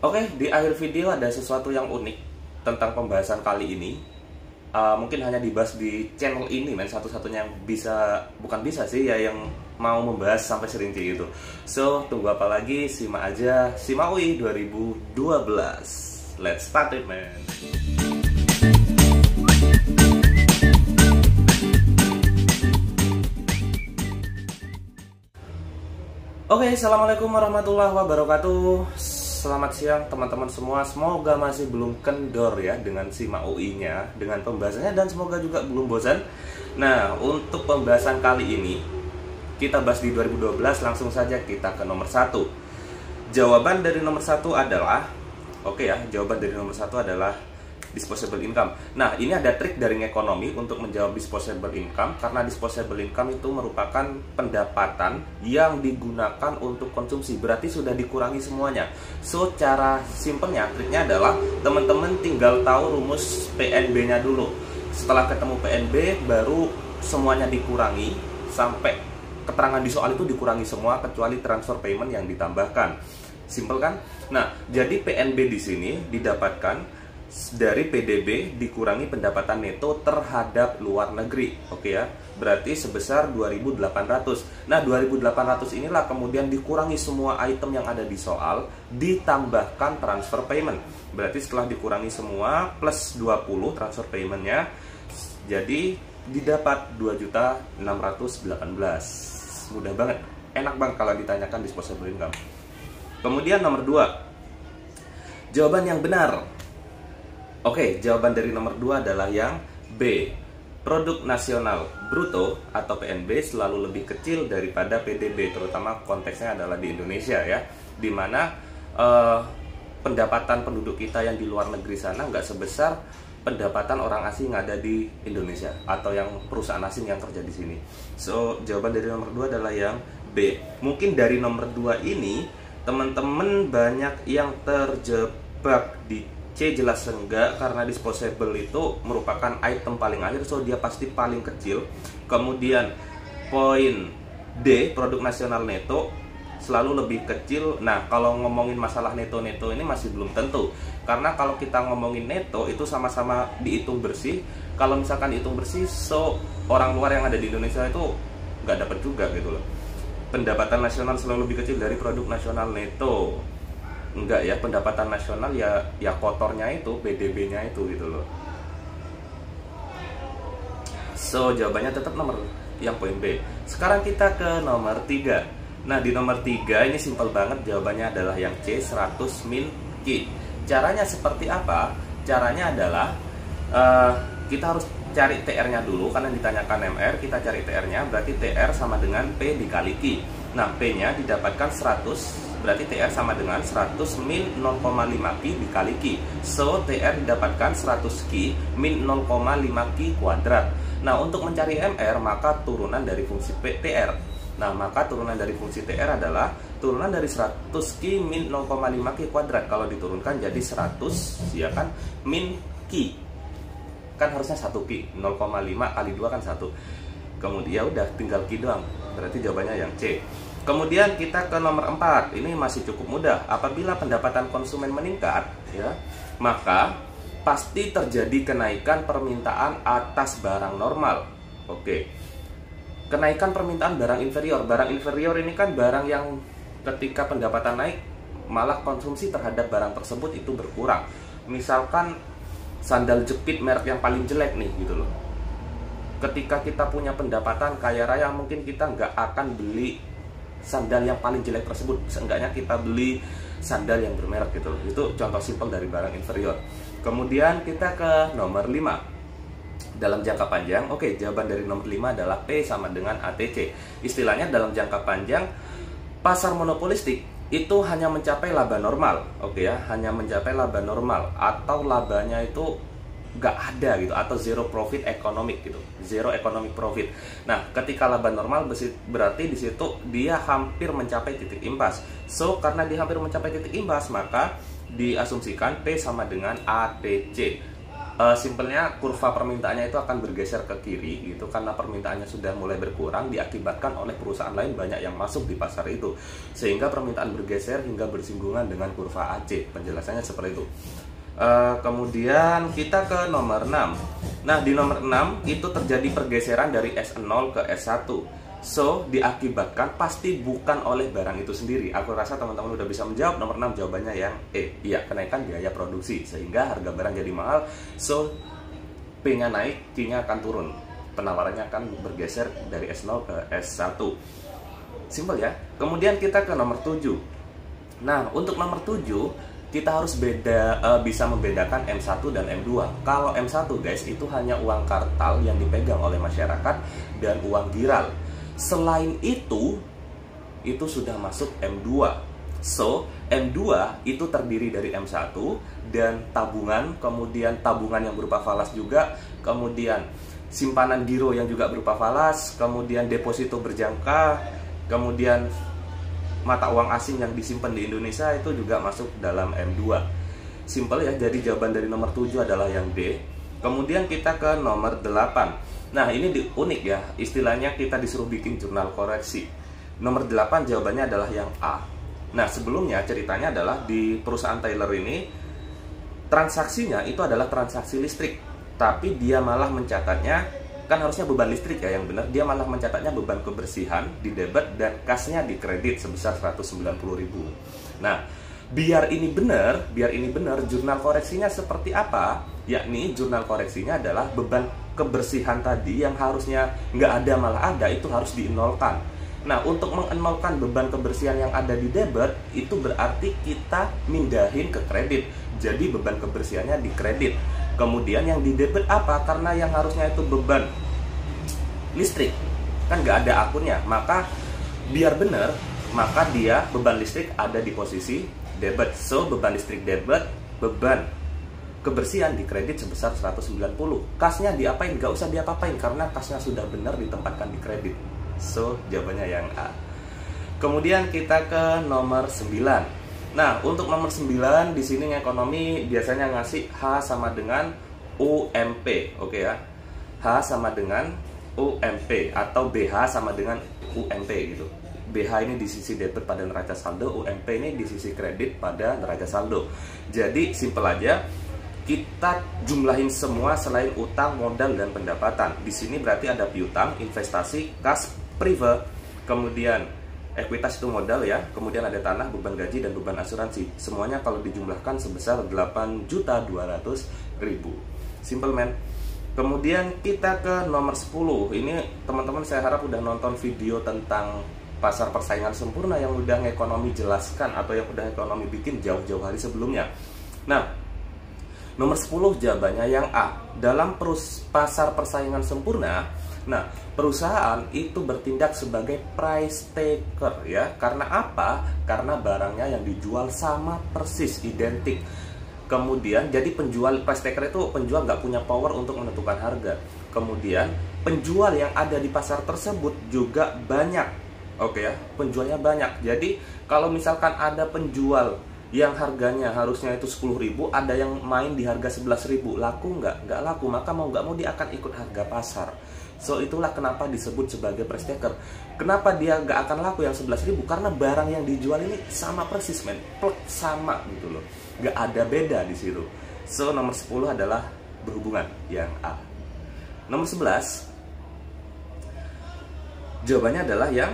Oke, di akhir video ada sesuatu yang unik tentang pembahasan kali ini. Mungkin hanya dibahas di channel ini, men, satu-satunya yang bisa, bukan bisa sih ya, yang mau membahas sampai serinci itu. So, tunggu apa lagi, simak aja SIMA UI 2012. Let's start it, man. Oke, assalamualaikum warahmatullahi wabarakatuh. Selamat siang teman-teman semua. Semoga masih belum kendor ya dengan SIMA UI-nya, dengan pembahasannya, dan semoga juga belum bosan. Nah, untuk pembahasan kali ini kita bahas di 2012. Langsung saja kita ke nomor 1. Jawaban dari nomor 1 adalah, oke ya, jawaban dari nomor 1 adalah disposable income. Nah, ini ada trik dari ekonomi untuk menjawab disposable income, karena disposable income itu merupakan pendapatan yang digunakan untuk konsumsi, berarti sudah dikurangi semuanya. So, cara simpelnya, triknya adalah teman-teman tinggal tahu rumus PNB-nya dulu. Setelah ketemu PNB, baru semuanya dikurangi sampai keterangan di soal itu dikurangi semua kecuali transfer payment yang ditambahkan. Simpel kan? Nah, jadi PNB di sini didapatkan dari PDB dikurangi pendapatan neto terhadap luar negeri. Oke ya, berarti sebesar 2.800. Nah, 2.800 inilah kemudian dikurangi semua item yang ada di soal, ditambahkan transfer payment. Berarti setelah dikurangi semua plus 20 transfer paymentnya, jadi didapat 2.618. Mudah banget, enak banget kalau ditanyakan disposable income. Kemudian nomor 2, jawaban yang benar. Oke, jawaban dari nomor 2 adalah yang B. Produk nasional bruto atau PNB selalu lebih kecil daripada PDB, terutama konteksnya adalah di Indonesia ya, dimana pendapatan penduduk kita yang di luar negeri sana nggak sebesar pendapatan orang asing yang ada di Indonesia atau yang perusahaan asing yang kerja di sini. So, jawaban dari nomor 2 adalah yang B. Mungkin dari nomor 2 ini teman-teman banyak yang terjebak di C jelas enggak, karena disposable itu merupakan item paling akhir, so dia pasti paling kecil. Kemudian poin D, produk nasional neto selalu lebih kecil. Nah, kalau ngomongin masalah neto-neto ini masih belum tentu, karena kalau kita ngomongin neto itu sama-sama dihitung bersih. Kalau misalkan dihitung bersih, so orang luar yang ada di Indonesia itu nggak dapat juga gitu loh. Pendapatan nasional selalu lebih kecil dari produk nasional neto. Enggak ya, pendapatan nasional ya kotornya itu, PDB-nya itu gitu loh. So, jawabannya tetap nomor yang poin B. Sekarang kita ke nomor 3. Nah, di nomor 3 ini simpel banget, jawabannya adalah yang C, 100 min Q. Caranya seperti apa? Caranya adalah kita harus cari TR-nya dulu, karena ditanyakan MR, kita cari TR-nya, berarti TR sama dengan P dikali Q. Nah, P-nya didapatkan 100, berarti TR sama dengan 100 min 0,5 Q dikali Q. So, TR didapatkan 100 Q min 0,5 Q kuadrat. Nah, untuk mencari MR, maka turunan dari fungsi TR. Nah, maka turunan dari fungsi TR adalah turunan dari 100 Q min 0,5 Q kuadrat. Kalau diturunkan jadi 100, ya kan, min Q. Kan harusnya 1 Q, 0,5 kali 2 kan 1. Kemudian ya udah tinggal Q doang. Berarti jawabannya yang C. Kemudian kita ke nomor 4. Ini masih cukup mudah. Apabila pendapatan konsumen meningkat, ya, maka pasti terjadi kenaikan permintaan atas barang normal. Oke. Kenaikan permintaan barang inferior. Barang inferior ini kan barang yang ketika pendapatan naik, malah konsumsi terhadap barang tersebut itu berkurang. Misalkan sandal jepit merek yang paling jelek nih gitu loh. Ketika kita punya pendapatan kaya raya, mungkin kita nggak akan beli sandal yang paling jelek tersebut. Seenggaknya kita beli sandal yang bermerek gitu loh. Itu contoh simpel dari barang inferior. Kemudian kita ke nomor 5. Dalam jangka panjang, oke, jawaban dari nomor 5 adalah P sama dengan ATC. Istilahnya dalam jangka panjang, pasar monopolistik itu hanya mencapai laba normal. Oke ya, hanya mencapai laba normal, atau labanya itu nggak ada gitu, atau zero profit economic gitu, zero economic profit. Nah, ketika laba normal berarti di situ dia hampir mencapai titik imbas. So, karena dia hampir mencapai titik imbas, maka diasumsikan P sama dengan ATC. simpelnya kurva permintaannya itu akan bergeser ke kiri gitu, karena permintaannya sudah mulai berkurang diakibatkan oleh perusahaan lain banyak yang masuk di pasar itu, sehingga permintaan bergeser hingga bersinggungan dengan kurva AC. Penjelasannya seperti itu. Kemudian kita ke nomor 6. Nah, di nomor 6 itu terjadi pergeseran dari S0 ke S1. So, diakibatkan pasti bukan oleh barang itu sendiri. Aku rasa teman-teman udah bisa menjawab. Nomor 6 jawabannya yang E. Iya, kenaikan biaya produksi sehingga harga barang jadi mahal. So, P-nya naik, Q-nya akan turun. Penawarannya akan bergeser dari S0 ke S1. Simpel ya. Kemudian kita ke nomor 7. Nah, untuk nomor 7 kita harus bisa membedakan M1 dan M2. Kalau M1 guys, itu hanya uang kartal yang dipegang oleh masyarakat dan uang giral. Selain itu sudah masuk M2. So, M2 itu terdiri dari M1 dan tabungan, kemudian tabungan yang berupa falas juga, kemudian simpanan giro yang juga berupa falas, kemudian deposito berjangka, kemudian mata uang asing yang disimpan di Indonesia itu juga masuk dalam M2. Simpel ya, jadi jawaban dari nomor 7 adalah yang D. Kemudian kita ke nomor 8. Nah, ini unik ya, istilahnya kita disuruh bikin jurnal koreksi. Nomor 8 jawabannya adalah yang A. Nah, sebelumnya ceritanya adalah di perusahaan Taylor ini transaksinya itu adalah transaksi listrik, tapi dia malah mencatatnya, kan harusnya beban listrik ya yang benar, dia malah mencatatnya beban kebersihan di debit dan kasnya di kredit sebesar 190.000. Nah, biar ini benar, jurnal koreksinya seperti apa? Yakni jurnal koreksinya adalah beban kebersihan tadi yang harusnya nggak ada malah ada, itu harus dienolkan. Nah, untuk mengenolkan beban kebersihan yang ada di debit, itu berarti kita mindahin ke kredit. Jadi beban kebersihannya di kredit. Kemudian yang di debit apa? Karena yang harusnya itu beban listrik, kan nggak ada akunnya, maka biar benar, maka dia beban listrik ada di posisi debit. So, beban listrik debit, beban kebersihan di kredit sebesar 190. Kasnya diapain? Nggak usah diapa-apain karena kasnya sudah benar ditempatkan di kredit. So, jawabannya yang A. Kemudian kita ke nomor 9. Nah, untuk nomor 9 di sini ekonomi biasanya ngasih H sama dengan UMP, oke ya. H sama dengan UMP atau BH sama dengan UMP gitu. BH ini di sisi debit pada neraca saldo, UMP ini di sisi kredit pada neraca saldo. Jadi simpel aja, kita jumlahin semua selain utang, modal, dan pendapatan. Di sini berarti ada piutang, investasi, kas, prive, kemudian ekuitas itu modal ya, kemudian ada tanah, beban gaji, dan beban asuransi. Semuanya kalau dijumlahkan sebesar 8.200.000. Simple man. Kemudian kita ke nomor 10. Ini teman-teman saya harap udah nonton video tentang pasar persaingan sempurna yang udah ekonomi jelaskan atau yang udah ekonomi bikin jauh-jauh hari sebelumnya. Nah, nomor 10 jawabannya yang A. Dalam pasar persaingan sempurna, nah, perusahaan itu bertindak sebagai price taker ya. Karena apa? Karena barangnya yang dijual sama persis, identik. Kemudian jadi penjual, price taker itu penjual nggak punya power untuk menentukan harga. Kemudian penjual yang ada di pasar tersebut juga banyak. Oke ya, penjualnya banyak. Jadi kalau misalkan ada penjual yang harganya harusnya itu 10.000, ada yang main di harga 11.000, laku nggak? Nggak laku, maka mau nggak mau dia akan ikut harga pasar. So, itulah kenapa disebut sebagai price taker. Kenapa dia nggak akan laku yang 11.000? Karena barang yang dijual ini sama persis, men. Plek sama gitu loh. Nggak ada beda di situ. So, nomor 10 adalah berhubungan yang A. Nomor 11, jawabannya adalah yang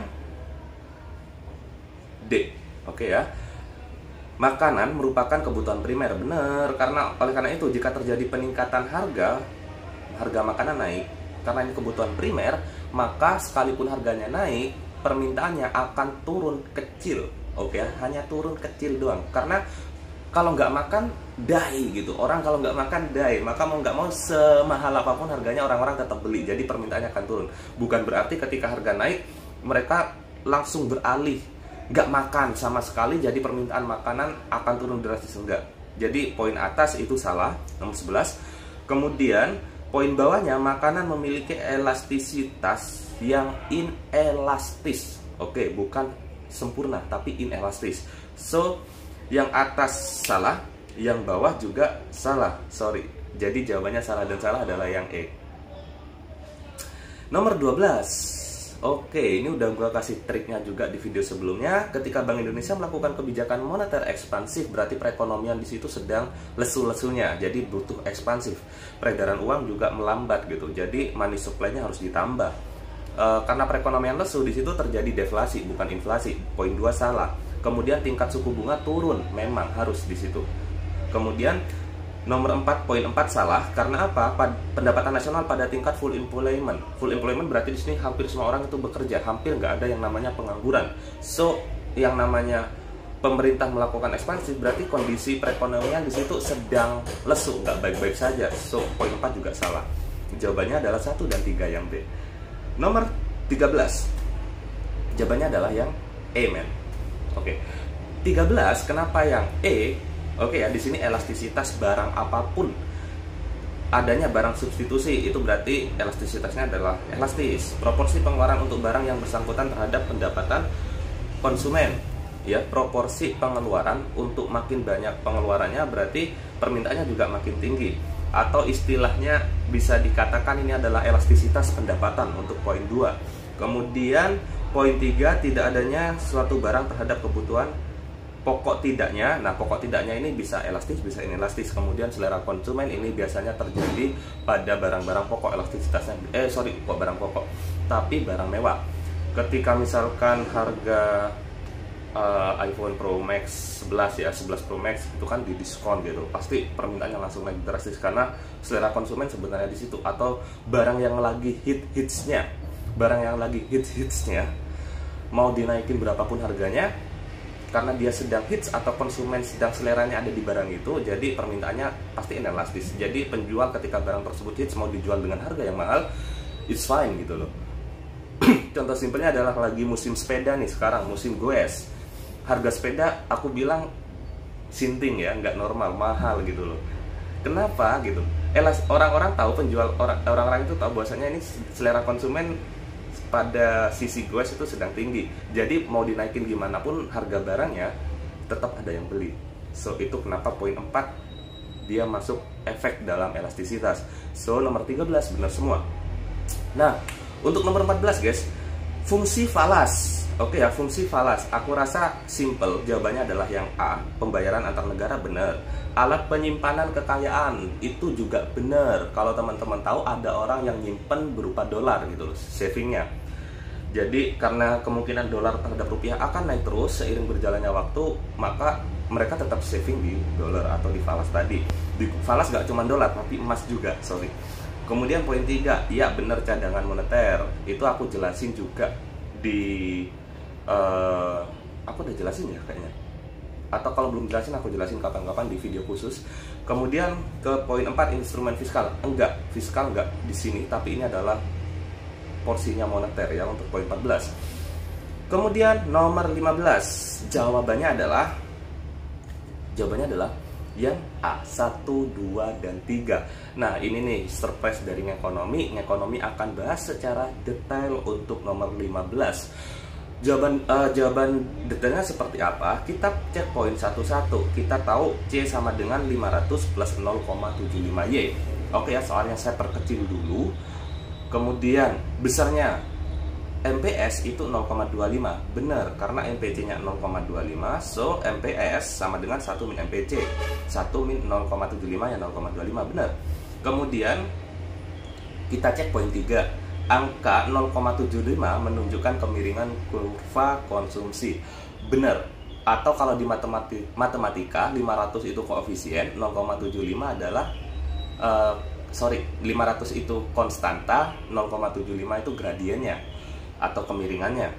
D. Oke ya. Makanan merupakan kebutuhan primer. Benar, oleh karena itu jika terjadi peningkatan harga makanan naik, karena ini kebutuhan primer, maka sekalipun harganya naik, permintaannya akan turun kecil. Oke, hanya turun kecil doang. Karena kalau nggak makan, die gitu. Orang kalau nggak makan, die. Maka mau nggak mau semahal apapun harganya, orang-orang tetap beli. Jadi permintaannya akan turun. Bukan berarti ketika harga naik, mereka langsung beralih nggak makan sama sekali, jadi permintaan makanan akan turun drastis. Enggak. Jadi poin atas itu salah, nomor 11. Kemudian poin bawahnya, makanan memiliki elastisitas yang inelastis. Oke, bukan sempurna tapi inelastis. So, yang atas salah, yang bawah juga salah. Sorry. Jadi jawabannya salah dan salah adalah yang E. Nomor 12. Oke, ini udah gua kasih triknya juga di video sebelumnya. Ketika Bank Indonesia melakukan kebijakan moneter ekspansif, berarti perekonomian di situ sedang lesu-lesunya, jadi butuh ekspansif. Peredaran uang juga melambat gitu, jadi money supply-nya harus ditambah. Karena perekonomian lesu, di situ terjadi deflasi, bukan inflasi. Poin 2 salah. Kemudian tingkat suku bunga turun, memang harus di situ. Kemudian nomor 4, poin 4 salah. Karena apa? Pendapatan nasional pada tingkat full employment. Full employment berarti di sini hampir semua orang itu bekerja, hampir nggak ada yang namanya pengangguran. So, yang namanya pemerintah melakukan ekspansi berarti kondisi perekonomian di situ sedang lesu, nggak baik-baik saja. So, poin 4 juga salah. Jawabannya adalah 1 dan 3 yang B. Nomor 13. Jawabannya adalah yang E, men. Oke. 13, kenapa yang E? Oke ya, di sini elastisitas barang apapun, adanya barang substitusi, itu berarti elastisitasnya adalah elastis. Proporsi pengeluaran untuk barang yang bersangkutan terhadap pendapatan konsumen. Ya, proporsi pengeluaran untuk makin banyak pengeluarannya berarti permintaannya juga makin tinggi. Atau istilahnya bisa dikatakan ini adalah elastisitas pendapatan untuk poin 2. Kemudian poin 3, tidak adanya suatu barang terhadap kebutuhan pokok tidaknya. Nah, pokok tidaknya ini bisa elastis, bisa inelastis. Kemudian selera konsumen ini biasanya terjadi pada barang-barang pokok, elastisitasnya kok barang pokok, tapi barang mewah. Ketika misalkan harga iPhone Pro Max 11 ya, 11 Pro Max itu kan di diskon gitu, pasti permintaannya langsung naik drastis karena selera konsumen sebenarnya di situ. Atau barang yang lagi hitsnya mau dinaikin berapapun harganya, karena dia sedang hits atau konsumen sedang seleranya ada di barang itu, jadi permintaannya pasti inelastis. Jadi penjual ketika barang tersebut hits mau dijual dengan harga yang mahal, it's fine gitu loh. Contoh simpelnya adalah lagi musim sepeda nih sekarang, musim goes. Harga sepeda aku bilang sinting ya, nggak normal, mahal gitu loh. Kenapa gitu? Orang-orang tahu, orang-orang itu tahu bahwasanya ini selera konsumen pada sisi goes itu sedang tinggi. Jadi mau dinaikin gimana pun harga barangnya tetap ada yang beli. So itu kenapa poin 4 dia masuk efek dalam elastisitas. So nomor 13 benar semua. Nah, untuk nomor 14 guys, fungsi falas. Oke ya, fungsi falas. Aku rasa simple, jawabannya adalah yang A. Pembayaran antar negara benar. Alat penyimpanan kekayaan itu juga benar. Kalau teman-teman tahu ada orang yang nyimpen berupa dolar gitu loh, savingnya. Jadi karena kemungkinan dolar terhadap rupiah akan naik terus seiring berjalannya waktu, maka mereka tetap saving di dolar atau di falas tadi. Di falas gak cuma dolar tapi emas juga, sorry. Kemudian poin 3, ya benar cadangan moneter. Itu aku jelasin juga di aku udah jelasin ya kayaknya. Atau kalau belum jelasin aku jelasin kapan-kapan di video khusus. Kemudian ke poin 4, instrumen fiskal. Fiskal enggak di sini, tapi ini adalah porsinya moneter ya untuk poin 14. Kemudian nomor 15, jawabannya adalah yang A, 1, 2, dan 3. Nah ini nih surprise dari Ngekonomi. Ngekonomi akan bahas secara detail untuk nomor 15. Jawaban detailnya seperti apa? Kita cek poin satu-satu. Kita tahu C sama dengan 500 plus 0,75Y. Oke ya, soalnya saya perkecil dulu. Kemudian besarnya MPS itu 0,25. Benar, karena MPC-nya 0,25. So MPS sama dengan 1 min MPC. 1 min 0,75 ya 0,25. Benar. Kemudian kita cek poin 3. Angka 0,75 menunjukkan kemiringan kurva konsumsi. Benar. Atau kalau di matematika 500 itu koefisien, 0,75 adalah 500 itu konstanta, 0,75 itu gradiennya atau kemiringannya.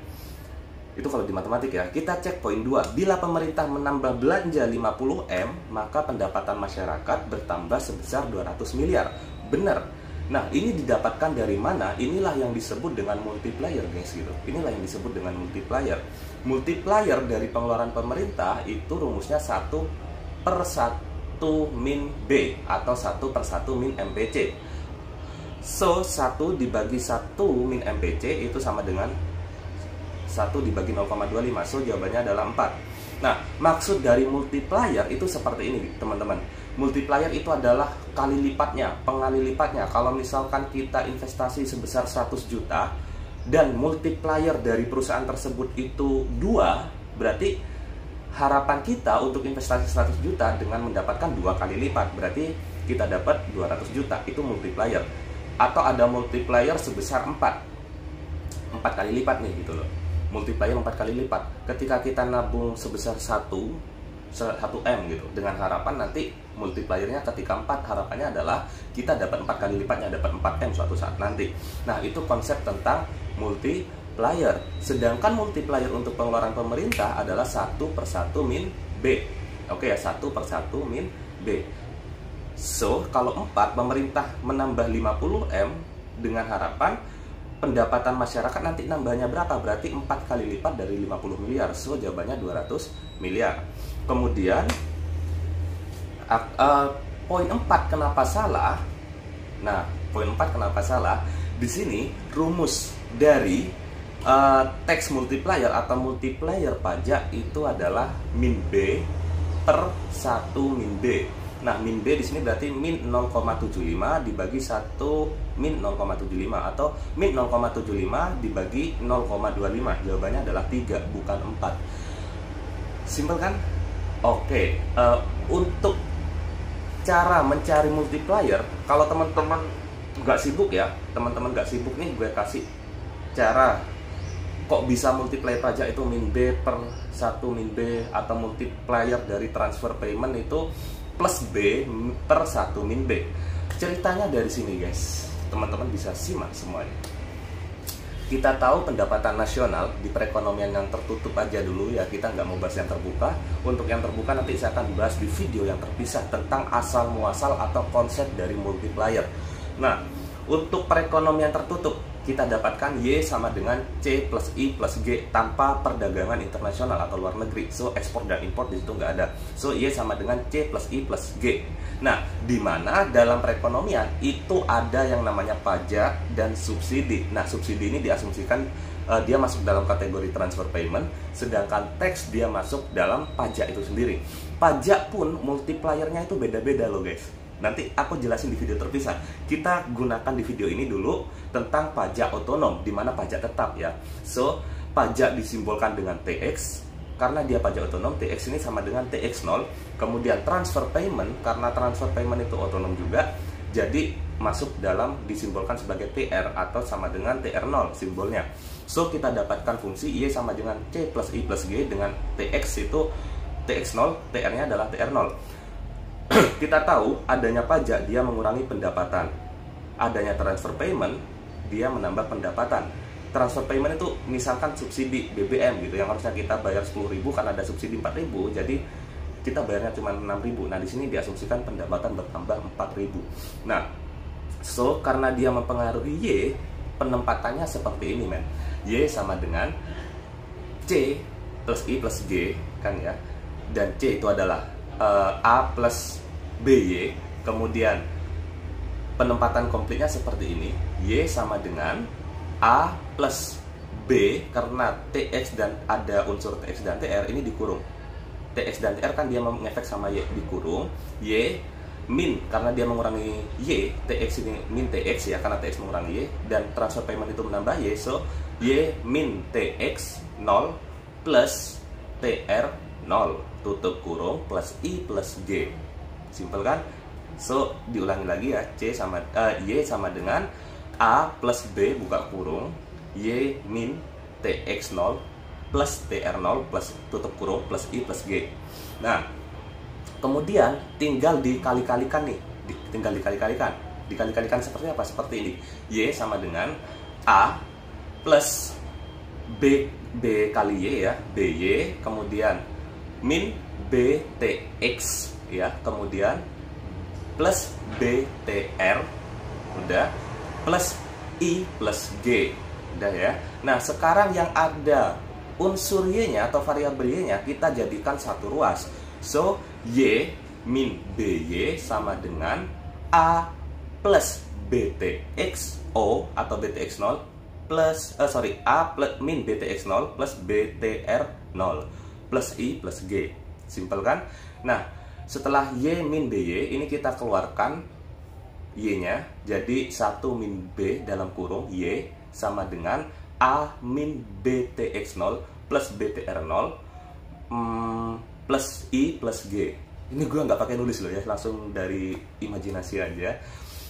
Itu kalau di matematika ya. Kita cek poin 2. Bila pemerintah menambah belanja 50M, maka pendapatan masyarakat bertambah sebesar 200 miliar. Benar. Nah, ini didapatkan dari mana? Inilah yang disebut dengan multiplier, guys, gitu. Inilah yang disebut dengan multiplier. Multiplier dari pengeluaran pemerintah itu rumusnya 1/1 min B atau 1/1 min MPC. So, 1 dibagi 1 min MPC itu sama dengan 1 dibagi 0,25. So, jawabannya adalah 4. Nah, maksud dari multiplier itu seperti ini teman-teman. Multiplier itu adalah kali lipatnya, pengali lipatnya. Kalau misalkan kita investasi sebesar 100 juta dan multiplier dari perusahaan tersebut itu 2, berarti harapan kita untuk investasi 100 juta dengan mendapatkan 2 kali lipat, berarti kita dapat 200 juta, itu multiplier. Atau ada multiplier sebesar 4 kali lipat nih gitu loh. Multiplier 4 kali lipat. Ketika kita nabung sebesar 1M gitu, dengan harapan nanti multipliernya ketika 4, harapannya adalah kita dapat 4 kali lipatnya, dapat 4M suatu saat nanti. Nah, itu konsep tentang multiplier. Sedangkan multiplier untuk pengeluaran pemerintah adalah 1/1 min B. Oke ya, 1/1 min B. So, kalau 4, pemerintah menambah 50M dengan harapan pendapatan masyarakat nanti nambahnya berapa? Berarti 4 kali lipat dari 50 miliar. So, jawabannya 200 miliar. Kemudian, poin 4 kenapa salah? Nah, poin 4 kenapa salah? Di sini rumus dari tax multiplier atau multiplier pajak itu adalah min B per 1 min B. Nah, min B di sini berarti min 0,75 dibagi 1 min 0,75 atau min 0,75 dibagi 0,25. Jawabannya adalah 3 bukan 4. Simpel kan? Oke, untuk cara mencari multiplier, kalau teman-teman nggak sibuk ya, teman-teman nggak sibuk nih, gue kasih cara kok bisa multiplier pajak itu min B per 1 min B, atau multiplier dari transfer payment itu plus B per 1 min B. Ceritanya dari sini guys, teman-teman bisa simak semuanya. Kita tahu pendapatan nasional di perekonomian yang tertutup aja dulu ya, kita nggak mau bahas yang terbuka. Untuk yang terbuka nanti saya akan bahas di video yang terpisah tentang asal muasal atau konsep dari multiplier. Nah, untuk perekonomian tertutup kita dapatkan Y sama dengan C plus I plus G tanpa perdagangan internasional atau luar negeri. So, ekspor dan impor di situ nggak ada. So, Y sama dengan C plus I plus G. Nah, di mana dalam perekonomian itu ada yang namanya pajak dan subsidi. Nah, subsidi ini diasumsikan dia masuk dalam kategori transfer payment, sedangkan tax dia masuk dalam pajak itu sendiri. Pajak pun multipliernya itu beda-beda loh guys. Nanti aku jelasin di video terpisah. Kita gunakan di video ini dulu tentang pajak otonom, di mana pajak tetap ya. So, pajak disimbolkan dengan TX karena dia pajak otonom. TX ini sama dengan TX0. Kemudian transfer payment, karena transfer payment itu otonom juga, jadi masuk dalam disimbolkan sebagai TR atau sama dengan TR0 simbolnya. So, kita dapatkan fungsi Y sama dengan C plus I plus G dengan TX itu TX0, TR-nya adalah TR0. Kita tahu adanya pajak dia mengurangi pendapatan, adanya transfer payment dia menambah pendapatan. Transfer payment itu misalkan subsidi BBM gitu, yang harusnya kita bayar 10.000 karena ada subsidi 4.000, jadi kita bayarnya cuma 6.000. Nah, di sini diasumsikan pendapatan bertambah 4.000. Nah, so karena dia mempengaruhi Y, penempatannya seperti ini men. Y sama dengan C plus I plus G kan ya, dan C itu adalah A plus BY. Kemudian penempatan komplitnya seperti ini. Y sama dengan A plus B, karena TX dan ada unsur TX dan TR ini dikurung. TX dan TR kan dia mengefek sama Y, dikurung. Y min karena dia mengurangi Y, TX ini min TX ya, karena TX mengurangi Y, dan transfer payment itu menambah Y. So, Y min TX 0 plus TR 0 tutup kurung plus I plus G. Simpel kan? So, diulangi lagi ya. Y sama dengan A plus B buka kurung Y min TX0 plus TR0 plus tutup kurung plus I plus G. Nah, kemudian tinggal dikali-kalikan nih. Tinggal dikali-kalikan. Dikali-kalikan seperti apa? Seperti ini. Y sama dengan A plus B kali Y ya, BY, kemudian min BTX ya, kemudian plus BTR udah, plus I plus G udah ya. Nah, sekarang yang ada unsur Y-nya atau variabel Y-nya kita jadikan satu ruas. So, Y min BY sama dengan A plus BTX O atau BTX0 plus A plus min BTX0 plus BTR0. plus I plus G. Simpel kan? Nah, setelah Y min BY, ini kita keluarkan Y-nya. Jadi 1 min B dalam kurung Y sama dengan A min BTX0 plus BTR0 plus I plus G. Ini gue nggak pakai nulis loh ya, langsung dari imajinasi aja.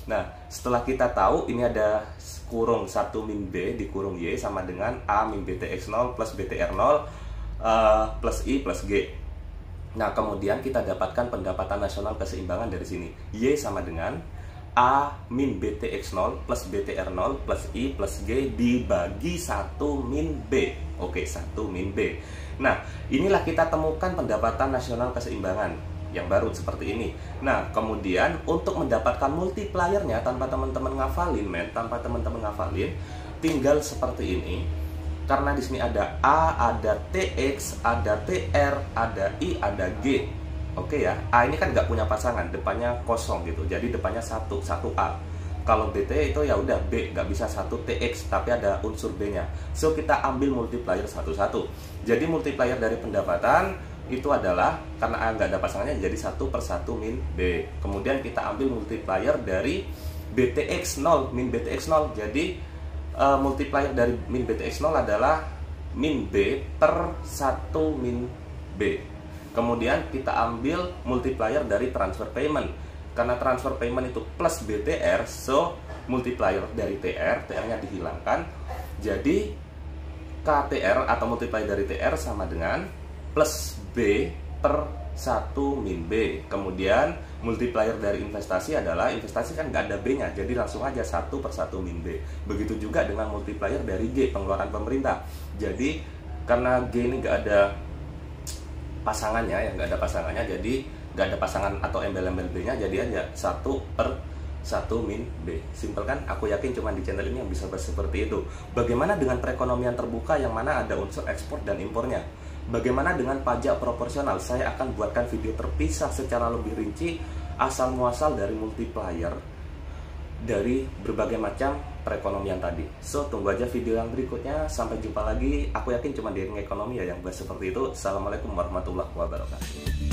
Nah, setelah kita tahu ini ada kurung 1 min B di kurung Y sama dengan A min BTX0 plus BTR0 plus I plus G. Nah, kemudian kita dapatkan pendapatan nasional keseimbangan dari sini. Y sama dengan A min BTX0 plus BTR0 plus I plus G dibagi 1 min B. Oke, 1 min B. Nah, inilah kita temukan pendapatan nasional keseimbangan yang baru seperti ini. Nah, kemudian untuk mendapatkan multipliernya tanpa teman-teman ngafalin, tanpa teman-teman ngafalin, tinggal seperti ini. Karena di sini ada A, ada TX, ada TR, ada I, ada G. Oke ya, A ini kan nggak punya pasangan, depannya kosong gitu. Jadi depannya satu A. Kalau BT itu ya udah B, nggak bisa 1 TX, tapi ada unsur B-nya. So kita ambil multiplier satu-satu. Jadi multiplier dari pendapatan itu adalah karena A nggak ada pasangannya jadi 1 per 1 min B. Kemudian kita ambil multiplier dari BTX0 min BTX0. Jadi multiplier dari min BTX0 adalah min B per 1 min B. Kemudian kita ambil multiplier dari transfer payment. Karena transfer payment itu plus BTR, so multiplier dari TR-nya dihilangkan. Jadi KTR atau multiplier dari TR sama dengan plus B per 1 min B. Kemudian multiplier dari investasi adalah, investasi kan nggak ada B-nya, jadi langsung aja 1 per 1 min B. Begitu juga dengan multiplier dari G, pengeluaran pemerintah. Jadi karena G ini nggak ada pasangannya, ya nggak ada pasangannya, jadi nggak ada pasangan atau embel-embel B-nya, jadi aja 1 per 1 min B. Simpel kan? Aku yakin cuma di channel ini yang bisa seperti itu. Bagaimana dengan perekonomian terbuka yang mana ada unsur ekspor dan impornya? Bagaimana dengan pajak proporsional? Saya akan buatkan video terpisah secara lebih rinci asal muasal dari multiplier dari berbagai macam perekonomian tadi. So, tunggu aja video yang berikutnya. Sampai jumpa lagi. Aku yakin cuma di ekonomi ya yang bahas seperti itu. Assalamualaikum warahmatullahi wabarakatuh.